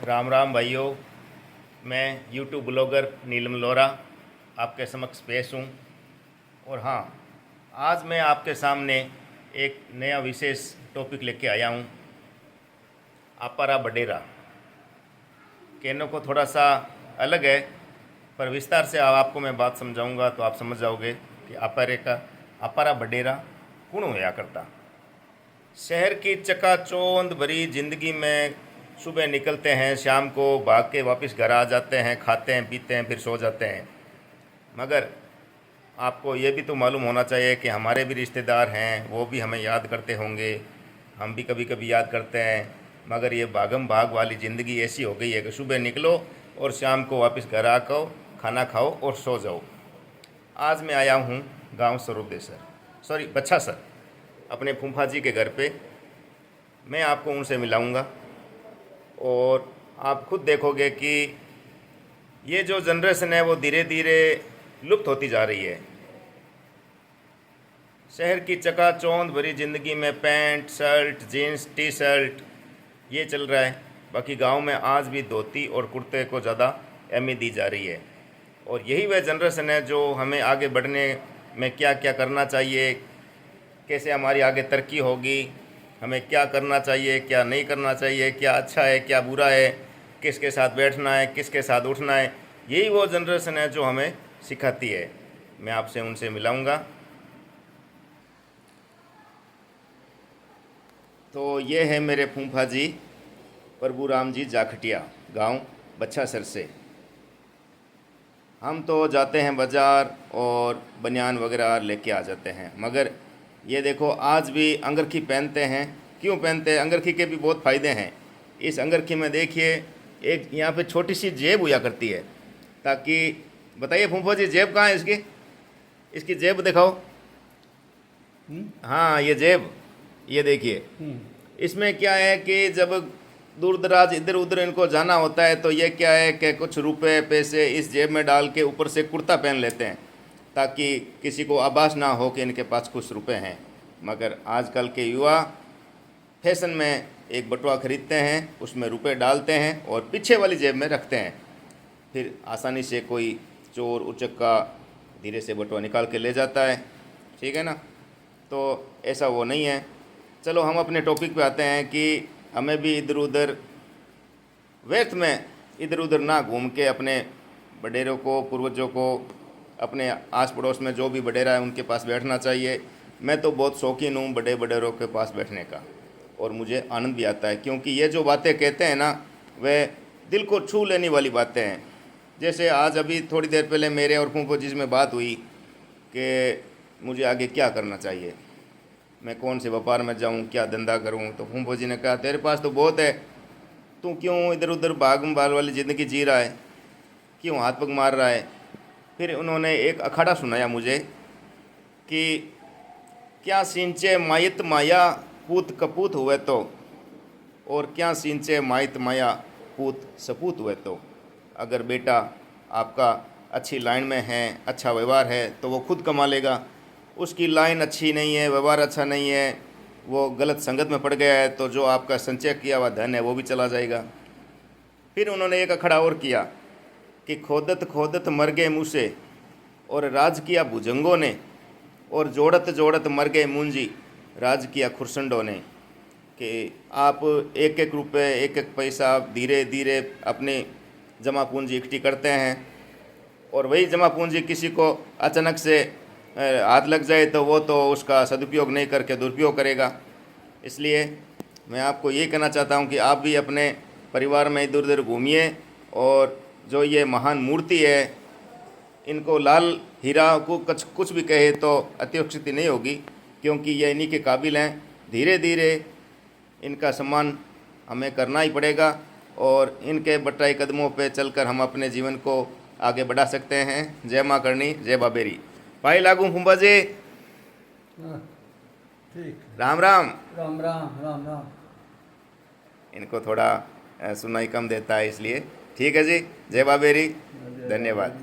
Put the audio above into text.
राम राम भाइयों। मैं YouTube blogger नीलम लोरा आपके समक्ष पेश हूँ। और हाँ, आज मैं आपके सामने एक नया विशेष टॉपिक लेके आया हूँ। अपारा बडेरा कहने को थोड़ा सा अलग है, पर विस्तार से आपको मैं बात समझाऊंगा तो आप समझ जाओगे कि अपारा बडेरा कौन होया करता। शहर की चकाचौंध भरी जिंदगी में सुबह निकलते हैं, शाम को भाग के वापस घर आ जाते हैं, खाते हैं पीते हैं, फिर सो जाते हैं। मगर आपको ये भी तो मालूम होना चाहिए कि हमारे भी रिश्तेदार हैं, वो भी हमें याद करते होंगे, हम भी कभी कभी याद करते हैं। मगर ये भागम भाग वाली ज़िंदगी ऐसी हो गई है कि सुबह निकलो और शाम को वापस घर आकर खाना खाओ और सो जाओ। आज मैं आया हूँ गांव बच्छासर, अपने फूफा जी के घर पे। मैं आपको उनसे मिलाऊंगा और आप खुद देखोगे कि ये जो जनरेशन है वो धीरे धीरे लुप्त होती जा रही है। शहर की चकाचौंध भरी ज़िंदगी में pant shirt jeans T shirt ये चल रहा है। बाकी गांव में आज भी धोती और कुर्ते को ज़्यादा अहमियत दी जा रही है। और यही वह जनरेशन है जो हमें आगे बढ़ने में क्या क्या करना चाहिए, कैसे हमारी आगे तरक्की होगी, हमें क्या करना चाहिए क्या नहीं करना चाहिए, क्या अच्छा है क्या बुरा है, किसके साथ बैठना है किसके साथ उठना है, यही वो जनरेशन है जो हमें सिखाती है। मैं आपसे उनसे मिलाऊंगा। तो ये है मेरे फूफा जी प्रभु राम जी जाखटिया, गांव बच्छासर से। हम तो जाते हैं बाज़ार और बनियान वगैरह लेके आ जाते हैं, मगर ये देखो आज भी अंगरखी पहनते हैं। क्यों पहनते हैं? अंगरखी के भी बहुत फ़ायदे हैं। इस अंगरखी में देखिए एक यहाँ पे छोटी सी जेब हुआ करती है, ताकि बताइए फूफा जी जेब कहाँ है इसकी? इसकी जेब दिखाओ। हाँ ये जेब, ये देखिए। इसमें क्या है कि जब दूर दराज इधर उधर इनको जाना होता है तो ये क्या है कि कुछ रुपए पैसे इस जेब में डाल के ऊपर से कुर्ता पहन लेते हैं, ताकि किसी को आभास ना हो कि इनके पास कुछ रुपए हैं। मगर आजकल के युवा फैशन में एक बटुआ खरीदते हैं, उसमें रुपए डालते हैं और पीछे वाली जेब में रखते हैं। फिर आसानी से कोई चोर उचक्का धीरे से बटुआ निकाल के ले जाता है, ठीक है ना। तो ऐसा वो नहीं है। चलो हम अपने टॉपिक पे आते हैं कि हमें भी इधर उधर व्यर्थ में इधर उधर ना घूम के अपने बडेरों को पूर्वजों को अपने आस पड़ोस में जो भी बडेरा है उनके पास बैठना चाहिए। मैं तो बहुत शौकीन हूँ बड़े बडेरों के पास बैठने का, और मुझे आनंद भी आता है, क्योंकि ये जो बातें कहते हैं ना वह दिल को छू लेने वाली बातें हैं। जैसे आज अभी थोड़ी देर पहले मेरे और फूफो जी में बात हुई कि मुझे आगे क्या करना चाहिए, मैं कौन से व्यापार में जाऊँ, क्या धंधा करूँ। तो फूफो जी ने कहा तेरे पास तो बहुत है, तू क्यों इधर उधर भागम भाग वाली ज़िंदगी जी रहा है, क्यों हाथ पग मार रहा है। फिर उन्होंने एक अखाड़ा सुनाया मुझे कि क्या सींचे मायत माया पूत कपूत हुए तो, और क्या सींचे मायत माया पूत सपूत हुए तो। अगर बेटा आपका अच्छी लाइन में है, अच्छा व्यवहार है, तो वो खुद कमा लेगा। उसकी लाइन अच्छी नहीं है, व्यवहार अच्छा नहीं है, वो गलत संगत में पड़ गया है, तो जो आपका संचय किया हुआ धन है वो भी चला जाएगा। फिर उन्होंने एक अखड़ा और किया कि खोदत खोदत मर गए मूसे और राज किया भुजंगों ने, और जोड़त जोड़त मर गए मूंजी राज किया खुरसंडों ने। कि आप एक एक रुपये एक एक पैसा धीरे धीरे अपनी जमा पूंजी इकट्ठी करते हैं, और वही जमा पूंजी किसी को अचानक से हाथ लग जाए तो वो तो उसका सदुपयोग नहीं करके दुरुपयोग करेगा। इसलिए मैं आपको ये कहना चाहता हूँ कि आप भी अपने परिवार में इधर उधर घूमिए, और जो ये महान मूर्ति है इनको लाल हीरा को कुछ भी कहे तो अतिशयोक्ति नहीं होगी, क्योंकि ये इन्हीं के काबिल हैं। धीरे धीरे इनका सम्मान हमें करना ही पड़ेगा, और इनके बटाई कदमों पे चलकर हम अपने जीवन को आगे बढ़ा सकते हैं। जय माँ करनी, जय बाबेरी। पाई लागू फुम्बा जी। हाँ, ठीक। राम राम। राम राम राम राम। इनको थोड़ा सुनाई कम देता है इसलिए। ठीक है जी, जय बाबेरी, धन्यवाद।